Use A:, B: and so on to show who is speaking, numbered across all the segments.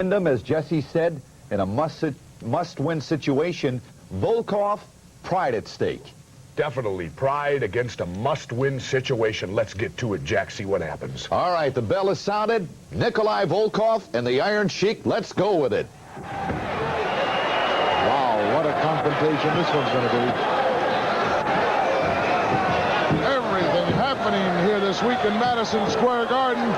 A: Wyndham, as Jesse said, in a must-win situation, Volkov, pride at stake.
B: Definitely pride against a must-win situation. Let's get to it, Jack. See what happens.
A: All right, the bell is sounded. Nikolai Volkov and the Iron Sheik, let's go with it.
C: Wow, what a confrontation this one's going to be. Everything happening here this week in Madison Square Garden.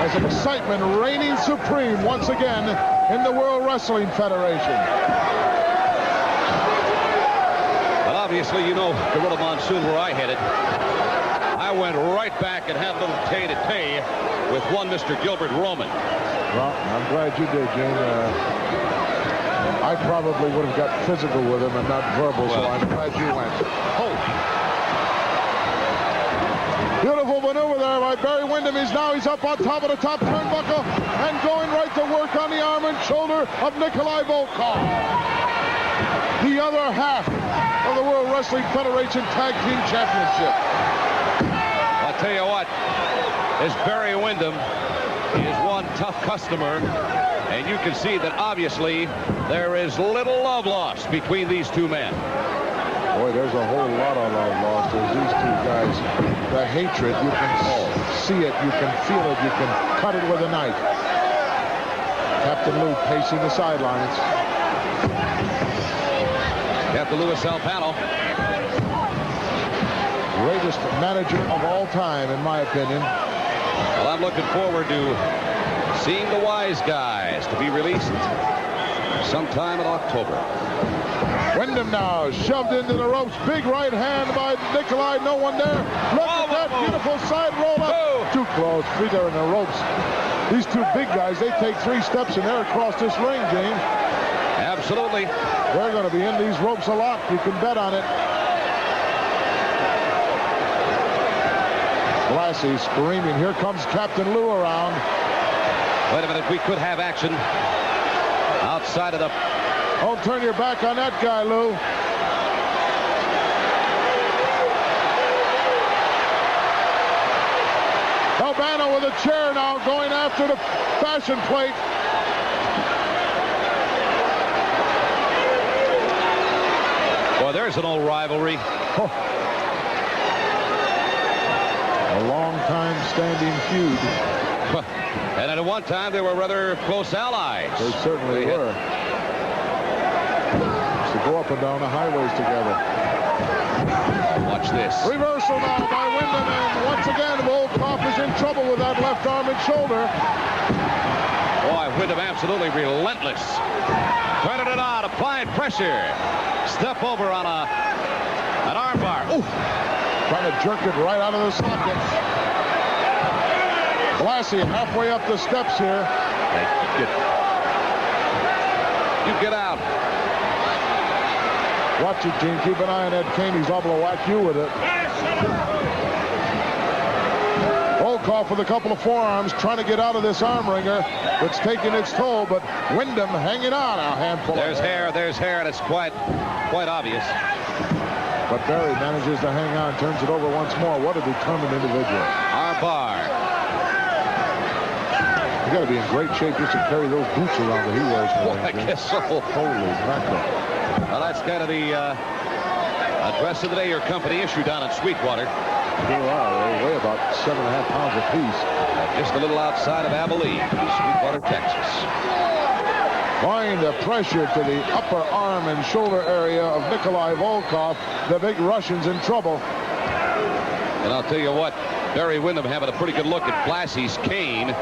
C: As excitement reigning supreme once again in the World Wrestling Federation.
D: Well, obviously, you know, Gorilla Monsoon, where I headed. I went right back and had a little tay-to-tay with one Mr. Gilbert Roman.
C: Well, I'm glad you did, Gene. I probably would have got physical with him and not verbal, so I'm glad you went.
D: Oh.
C: Beautiful maneuver there by Barry Windham. He's up on top of the top turnbuckle and going right to work on the arm and shoulder of Nikolai Volkov. The other half of the World Wrestling Federation Tag Team Championship.
D: I'll tell you what, this Barry Windham is one tough customer, and you can see that obviously there is little love lost between these two men.
C: Boy, there's a whole lot of love lost. There's these two guys. The hatred, you can see it, you can feel it, you can cut it with a knife. Captain Lou pacing the sidelines.
D: Captain Louis Alpano.
C: Greatest manager of all time, in my opinion.
D: Well, I'm looking forward to seeing the Wise Guys to be released sometime in October.
C: Wyndham now shoved into the ropes. Big right hand by Nikolai. No one there. Look at that beautiful side roll up. Too close. Feet are in the ropes. These two big guys, they take 3 steps and they're across this ring, James.
D: Absolutely.
C: They're going to be in these ropes a lot. You can bet on it. Blassie screaming. Here comes Captain Lou around.
D: Wait a minute. We could have action outside of the...
C: Don't turn your back on that guy, Lou. Albano with a chair now going after the fashion plate.
D: Boy, there's an old rivalry.
C: Oh. A long-time standing feud.
D: And at one time, they were rather close allies.
C: They certainly were. To go up and down the highways together.
D: Watch this.
C: Reversal now by Wyndham, and once again, Volkov is in trouble with that left arm and shoulder.
D: Boy, Wyndham absolutely relentless. Turning it on, applying pressure. Step over on an arm bar. Ooh.
C: Trying to jerk it right out of the socket. Blassie halfway up the steps here.
D: You get out.
C: Watch it, Gene. Keep an eye on Ed Kane. He's liable to whack you with it. Volkov with a couple of forearms trying to get out of this arm wringer. It's taking its toll, but Wyndham hanging on a handful.
D: There's hair, and it's quite obvious.
C: But Barry manages to hang on, turns it over once more. What a determined individual.
D: Arm bar.
C: You got to be in great shape just to carry those boots around that he wears.
D: Well, I guess so.
C: Holy mackerel.
D: Well, that's kind of the dress of the day your company issued down in Sweetwater.
C: They weigh about 7.5 pounds apiece.
D: Just a little outside of Abilene, Sweetwater, Texas.
C: Applying the pressure to the upper arm and shoulder area of Nikolai Volkov. The big Russian's in trouble.
D: And I'll tell you what, Barry Windham having a pretty good look at Blassie's cane,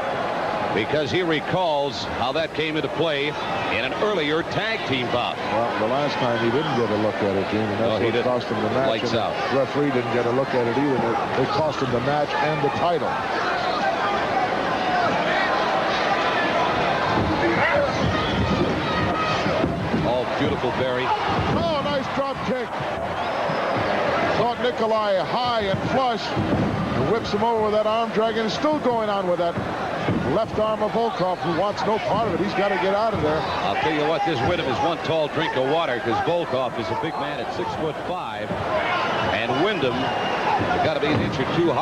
D: because he recalls how that came into play in an earlier tag team bout.
C: Well, the last time he didn't get a look at it, Gene, and that's what cost him the match.
D: Lights out.
C: The referee didn't get a look at it either. It cost him the match and the title.
D: Oh, beautiful, Barry.
C: Oh, nice drop kick. Caught Nikolai high and flush. And whips him over with that arm drag, and still going on with that left arm of Volkov, who wants no part of it. He's got to get out of there.
D: I'll tell you what, this Wyndham is one tall drink of water, because Volkov is a big man at 6'5", and Wyndham You've got to be an inch or two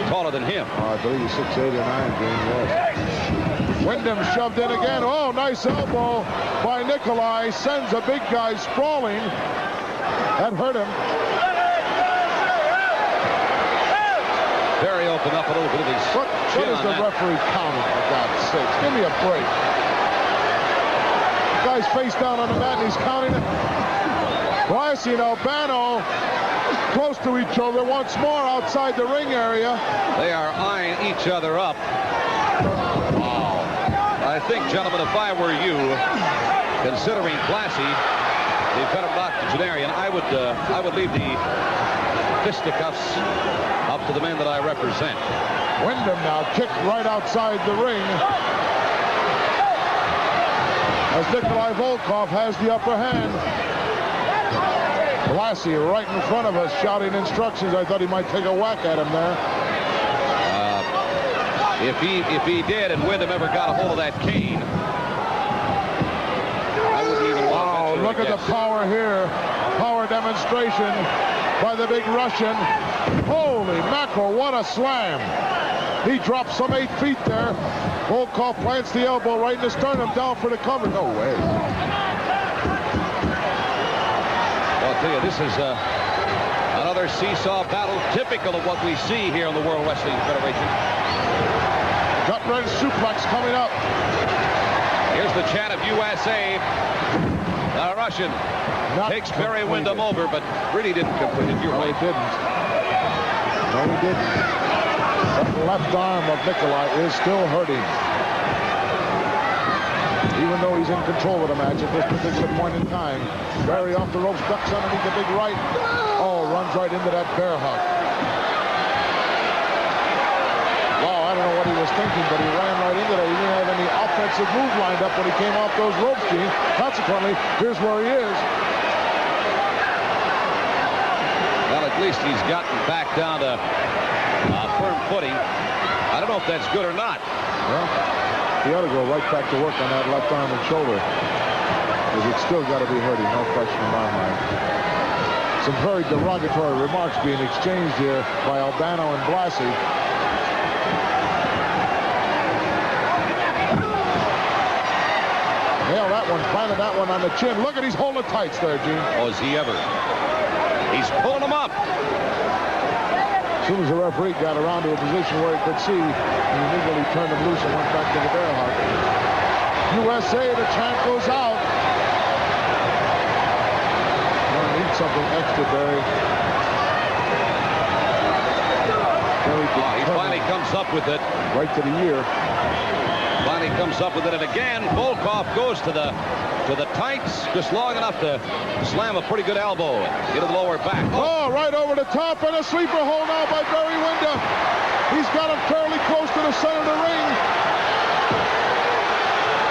D: taller than him.
C: I believe he's 6'8" or 9, Gene, yes. Wyndham shoved in again. Oh, nice elbow by Nikolai. Sends a big guy sprawling. That hurt him.
D: Barry opened up a little bit of his
C: What is the referee counting, for God's sakes? Give me a break. The guy's face down on the mat and he's counting it. Blassie and Albano close to each other once more outside the ring area.
D: They are eyeing each other up. Wow. I think, gentlemen, if I were you, considering Blassie, the veteran octogenarian, I would leave the fisticuffs up to the men that I represent.
C: Wyndham now kicked right outside the ring as Nikolai Volkov has the upper hand. Blassie right in front of us shouting instructions. I thought he might take a whack at him there.
D: If he did and Wyndham ever got a hold of that cane, I wouldn't even want to.
C: Look at the power here. Power demonstration by the big Russian. Holy mackerel, what a slam. He drops some 8 feet there. Volkov plants the elbow right in the sternum, down for the cover. No way.
D: Well, I'll tell you, this is another seesaw battle typical of what we see here in the World Wrestling Federation.
C: Gut-wrench suplex coming up.
D: Here's the chant of USA. The Russian takes Barry Wyndham over, but really didn't complete it.
C: No, he didn't. No, he didn't. That left arm of Nikolai is still hurting. Even though he's in control of the match at this particular point in time. Barry off the ropes, ducks underneath the big right. Oh, runs right into that bear hug. Wow, I don't know what he was thinking, but he ran right into that. He didn't have any offensive move lined up when he came off those ropes, Gene. Consequently, here's where he is.
D: Well, at least he's gotten back down to firm footing. I don't know if that's good or not.
C: Well, he ought to go right back to work on that left arm and shoulder, because it's still got to be hurting, no question in my mind. Some very derogatory remarks being exchanged here by Albano and Blassie. Nailed that one, planted that one on the chin. Look at, he's holding tights there, Gene.
D: Oh, is he ever? He's pulling him up.
C: As soon as the referee got around to a position where he could see, he immediately turned him loose and went back to the bear hug. USA, the chant goes out. You're gonna need something extra, Barry.
D: He finally comes up with it.
C: Right to the ear.
D: Finally comes up with it, and again, Volkov goes to the tights just long enough to slam a pretty good elbow into the lower back.
C: Oh, right over the top, and a sleeper hold now by Barry Wyndham. He's got him fairly close to the center of the ring.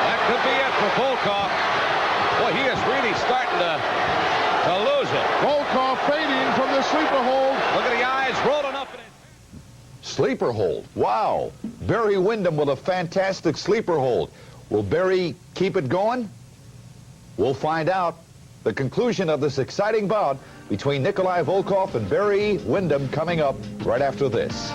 D: That could be it for Volkov. Boy, he is really starting to lose it.
C: Volkov fading from the sleeper hold.
D: Look at the eyes rolling up.
A: Sleeper hold. Wow. Barry Wyndham with a fantastic sleeper hold. Will Barry keep it going? We'll find out. The conclusion of this exciting bout between Nikolai Volkov and Barry Wyndham coming up right after this.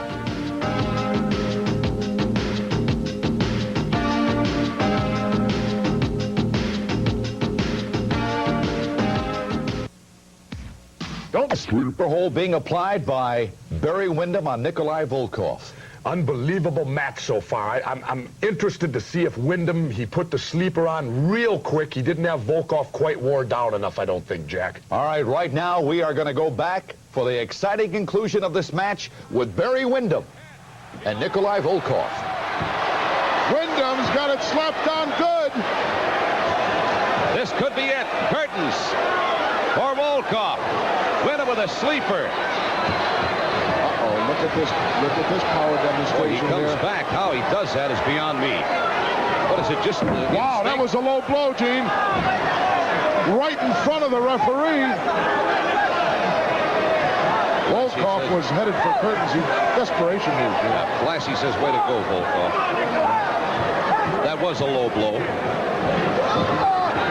A: Sleeper hold being applied by Barry Wyndham on Nikolai Volkov.
B: Unbelievable match so far. I'm interested to see if Wyndham, he put the sleeper on real quick. He didn't have Volkov quite wore down enough, I don't think, Jack.
A: All right, right now we are going to go back for the exciting conclusion of this match with Barry Wyndham and Nikolai Volkov.
C: Wyndham's got it slapped on good.
D: This could be it. Curtains for Volkov. Wyndham with a sleeper.
C: Look at this power demonstration.
D: He comes
C: here.
D: back. How he does that is beyond me. What is it, just...
C: Wow, that was a low blow, Gene. Right in front of the referee. Volkov was headed for curtains. Desperation move.
D: Yeah, Blassie says, way to go, Volkov. That was a low blow.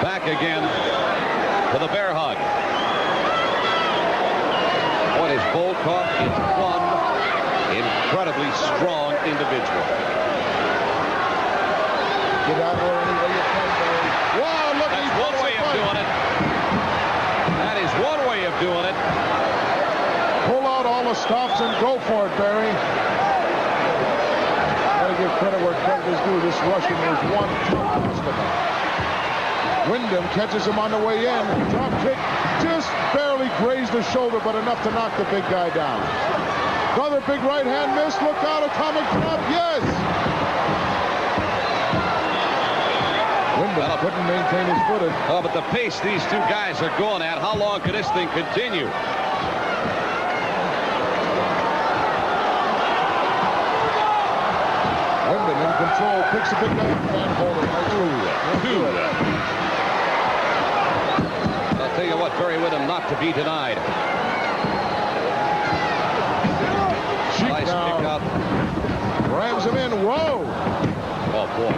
D: Back again to the bear hug. What is Volkov in incredibly strong individual.
C: Get out there any way you can, Barry. Wow, look,
D: That's one way of doing it. That is one way of doing it.
C: Pull out all the stops and go for it, Barry. Gotta give credit where credit is due. This Russian is one tough customer. Wyndham catches him on the way in. Drop kick just barely grazed the shoulder, but enough to knock the big guy down. Another big right hand miss. Look out, atomic drop. Yes. Wyndham couldn't maintain his footing.
D: Oh, but the pace these two guys are going at, how long can this thing continue?
C: Wyndham in control, picks a big guy and holding.
D: I'll tell you what, Barry Windham not to be denied. Nice pick up.
C: Rams him in. Whoa!
D: Oh, boy.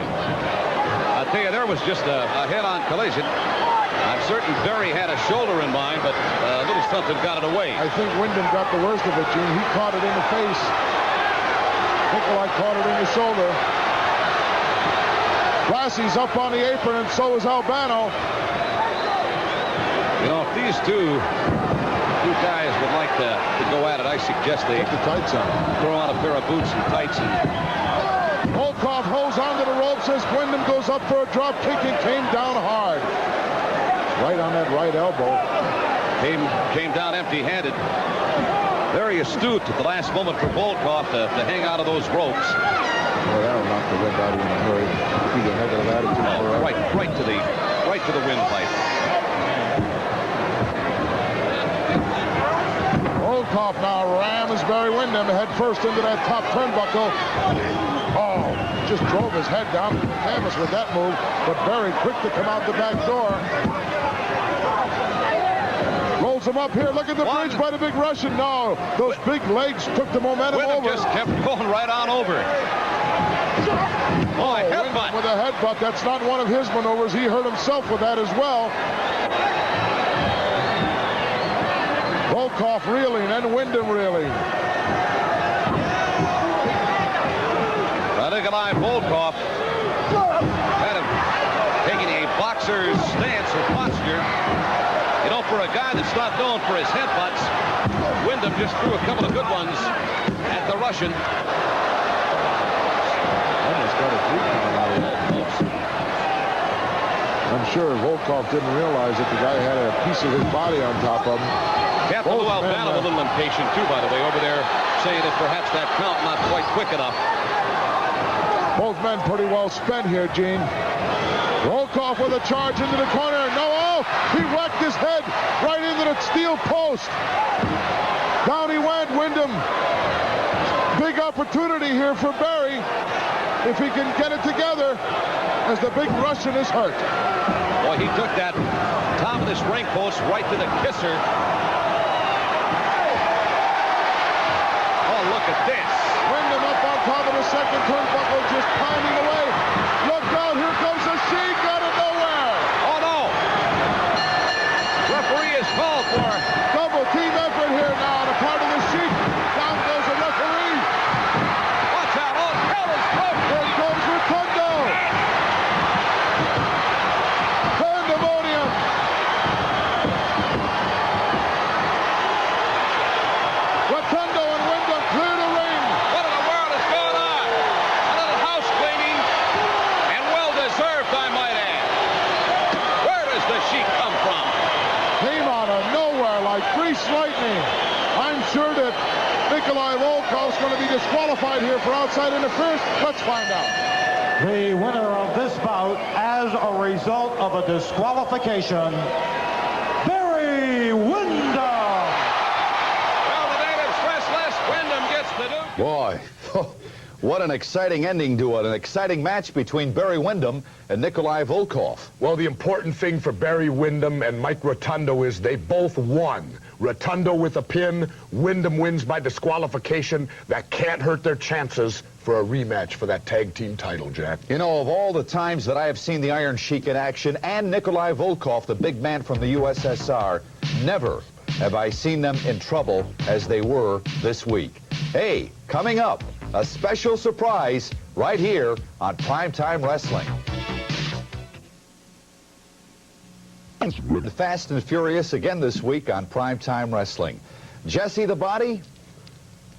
D: I'll tell you, there was just a head-on collision. I'm certain Barry had a shoulder in mind, but a little something got it away.
C: I think Wyndham got the worst of it, Gene. He caught it in the face. Nikolai caught it in the shoulder. Blassie's up on the apron, and so is Albano.
D: You know, if these two guys would like to go at it, I suggest they
C: Put the tights on.
D: throw on a pair of boots and tights. And
C: Volkov holds onto the ropes as Wyndham goes up for a drop kick and came down hard. Right on that right elbow.
D: came down empty-handed. Very astute at the last moment for Volkov to hang out of those ropes.
C: Well, that'll knock the wind out of you in a hurry. Keep a negative attitude.
D: Oh, right to the windpipe.
C: Volkov now rams Barry Windham head first into that top turnbuckle. Oh, just drove his head down the canvas with that move, but Barry quick to come out the back door. Rolls him up here. Look at the bridge by the big Russian. No, those big legs took the momentum
D: Windham
C: over.
D: just kept going right on over. Oh, a headbutt.
C: With a headbutt. That's not one of his maneuvers. He hurt himself with that as well. Volkov reeling and Wyndham reeling.
D: Nikolai Volkov had him taking a boxer's stance or posture. You know, for a guy that's not known for his headbutts, Wyndham just threw a couple of good ones at the Russian.
C: Almost got a 3-count out of that. I'm sure Volkov didn't realize that the guy had a piece of his body on top of him.
D: Captain Lou Albano a little impatient too, by the way, over there, saying that perhaps that count not quite quick enough.
C: Both men pretty well spent here, Gene. Volkov with a charge into the corner. No, oh, he whacked his head right into the steel post. Down he went, Wyndham. Big opportunity here for Barry if he can get it together as the big Russian is hurt.
D: Boy, he took that top of this ring post right to the kisser. Oh, look at this.
C: Wyndham up on top of the second turnbuckle, just pounding away. Look out, here comes the Sheik out of nowhere.
D: Oh, no. Referee is called for.
C: Double team effort here now on the part of the Sheik. Down goes the referee.
D: Watch out. Oh, hell is broke.
C: There goes Rotundo. Pandemonium. Rotundo and Wyndham clear the ring.
D: What in the world is going on? A little house cleaning, and well-deserved, I might add. Where does the Sheik come from?
C: Came out of nowhere like greased lightning. I'm sure that Nikolai Volkov's going to be disqualified here for outside interference. Let's find out.
E: The winner of this bout as a result of a disqualification, Barry Windham.
D: Well, the native stressless Wyndham gets the Duke.
A: Boy, what an exciting ending to it. An exciting match between Barry Windham and Nikolai Volkov.
B: Well, the important thing for Barry Windham and Mike Rotundo is they both won. Rotundo with a pin, Windham wins by disqualification. That can't hurt their chances for a rematch for that tag team title, Jack.
A: You know, of all the times that I have seen the Iron Sheik in action and Nikolai Volkov, the big man from the USSR, never have I seen them in trouble as they were this week. Hey, coming up, a special surprise right here on Primetime Wrestling. The Fast and Furious again this week on Primetime Wrestling. Jesse the Body,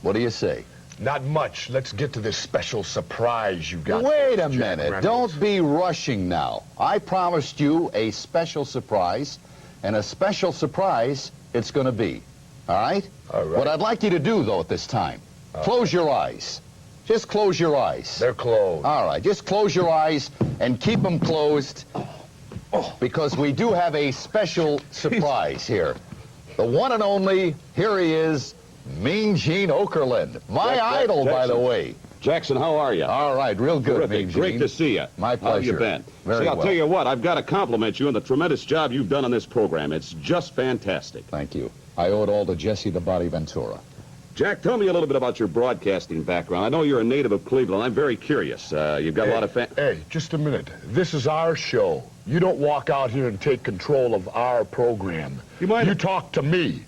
A: what do you say?
B: Not much. Let's get to this special surprise you got.
A: Wait a
B: Jack
A: minute.
B: Reynolds.
A: Don't be rushing now. I promised you a special surprise, and a special surprise it's going to be. All right?
B: All right.
A: What I'd like you to do, though, at this time, close your eyes. Just close your eyes.
B: They're closed.
A: All right. Just close your eyes and keep them closed because we do have a special surprise here. The one and only, here he is, Mean Gene Okerlund. My idol, by the way.
F: Jackson, how are you?
A: All right, real good,
F: Terrific.
A: Mean Gene.
F: Great to see you.
A: My pleasure.
F: How have you been?
A: Very
F: See, I'll
A: well.
F: tell you what, I've got to compliment you on the tremendous job you've done on this program. It's just fantastic.
A: Thank you. I owe it all to Jesse the Body Ventura.
F: Jack, tell me a little bit about your broadcasting background. I know you're a native of Cleveland. I'm very curious. You've got a lot of
B: Hey, just a minute. This is our show. You don't walk out here and take control of our program. You talk to me.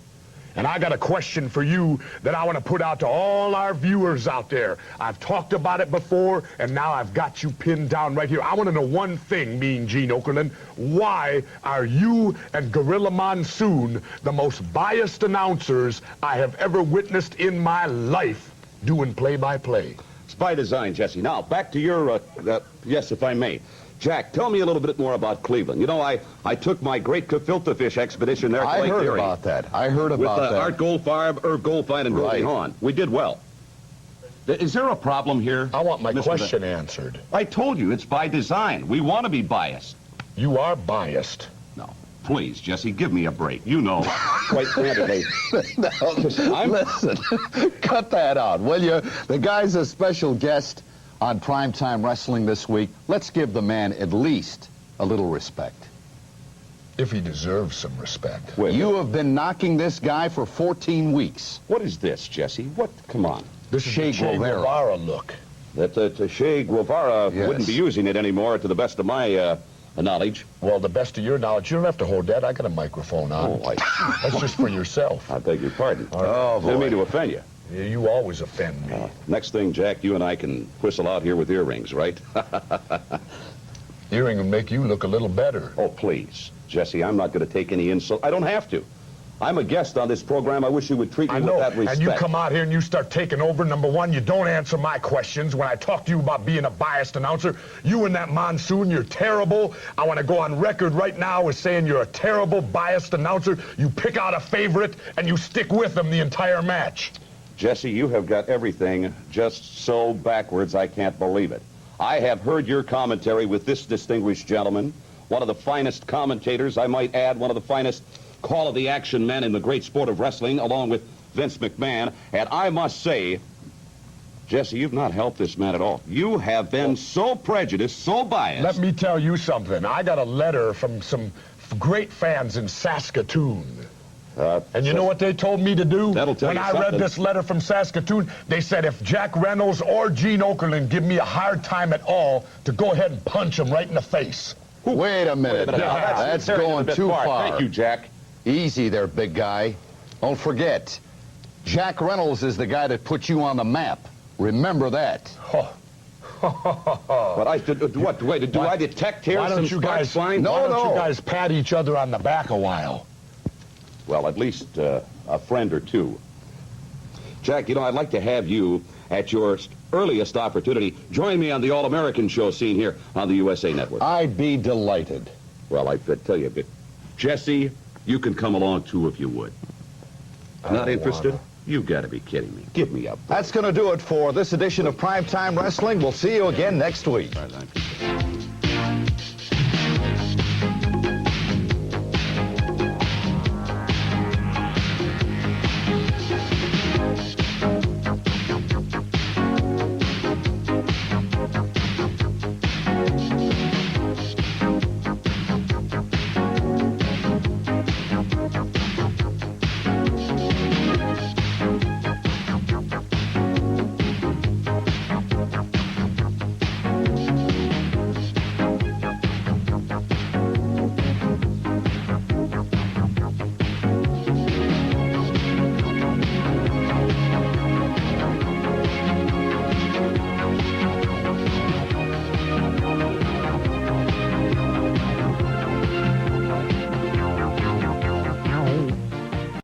B: And I got a question for you that I want to put out to all our viewers out there. I've talked about it before, and now I've got you pinned down right here. I want to know one thing, Mean Gene Okerlund. Why are you and Gorilla Monsoon the most biased announcers I have ever witnessed in my life doing play-by-play?
F: It's by design, Jesse. Now, back to your, yes, if I may. Jack, tell me a little bit more about Cleveland. You know, I took my great gefilte fish expedition there to
A: I
F: Lake
A: heard
F: Erie.
A: about that. I heard
F: With
A: about that.
F: Art Goldfarb, Herb Goldfein, and Goldie
A: Right.
F: Hawn. We did well. Is there a problem here?
B: I want my
F: Mr.
B: question answered.
F: I told you, it's by design. We want to be biased.
B: You are biased.
F: No, please, Jesse, give me a break. You know, quite candidly.
A: Listen, cut that out, will you? The guy's a special guest on Primetime Wrestling this week. Let's give the man at least a little respect.
B: If he deserves some respect.
F: Wait,
A: You have been knocking this guy for 14 weeks.
F: what is this, Jesse? What? Come on.
B: This is
A: Che
B: the Che
A: Guevara.
B: Guevara look.
F: That Che Guevara
A: Yes.
F: wouldn't be using it anymore, to the best of my knowledge.
B: Well, the best of your knowledge, you don't have to hold that. I got a microphone on.
F: Oh,
B: That's just for yourself.
F: I beg your pardon.
A: Oh,
F: Didn't mean
A: boy.
F: to offend you.
B: You always offend me.
F: Next thing, Jack, you and I can whistle out here with earrings, right?
B: Earring would make you look a little better.
F: Oh, please. Jesse, I'm not going to take any insult. I don't have to. I'm a guest on this program. I wish you would treat me
B: I
F: with
B: know,
F: that respect.
B: and you come out here and you start taking over. Number one, you don't answer my questions. When I talk to you about being a biased announcer, you and that Monsoon, you're terrible. I want to go on record right now as saying you're a terrible, biased announcer. You pick out a favorite, and you stick with them the entire match.
F: Jesse, you have got everything just so backwards I can't believe it. I have heard your commentary with this distinguished gentleman, one of the finest commentators, I might add, one of the finest quality action men in the great sport of wrestling, along with Vince McMahon. And I must say, Jesse, you've not helped this man at all. You have been so prejudiced, so biased.
B: Let me tell you something. I got a letter from some great fans in Saskatoon. And you know what they told me to do?
F: That'll tell
B: when
F: you
B: I read
F: something.
B: this letter from Saskatoon, they said if Jack Reynolds or Gene Okerlund give me a hard time at all, to go ahead and punch him right in the face.
A: Wait a minute.
F: Wait a minute.
B: Yeah,
A: That's
F: carrying it a
A: going
F: bit
A: too far.
F: Thank you, Jack.
A: Easy there, big guy. Don't forget, Jack Reynolds is the guy that put you on the map. Remember that.
F: But I did what? Wait, do I detect here
B: Why
F: some
B: don't you
F: sparks
B: guys?
F: flying?
A: No,
B: why don't
A: no.
B: you guys pat each other on the back a while?
F: Well, at least a friend or two. Jack, you know, I'd like to have you, at your earliest opportunity, join me on the All-American show scene here on the USA Network.
A: I'd be delighted.
F: Well, I tell you, but Jesse, you can come along too if you would. Not interested?
B: wanna.
F: You got to be kidding me. Give me up.
A: That's going to do it for this edition of Primetime Wrestling. We'll see you again next week.
F: All right,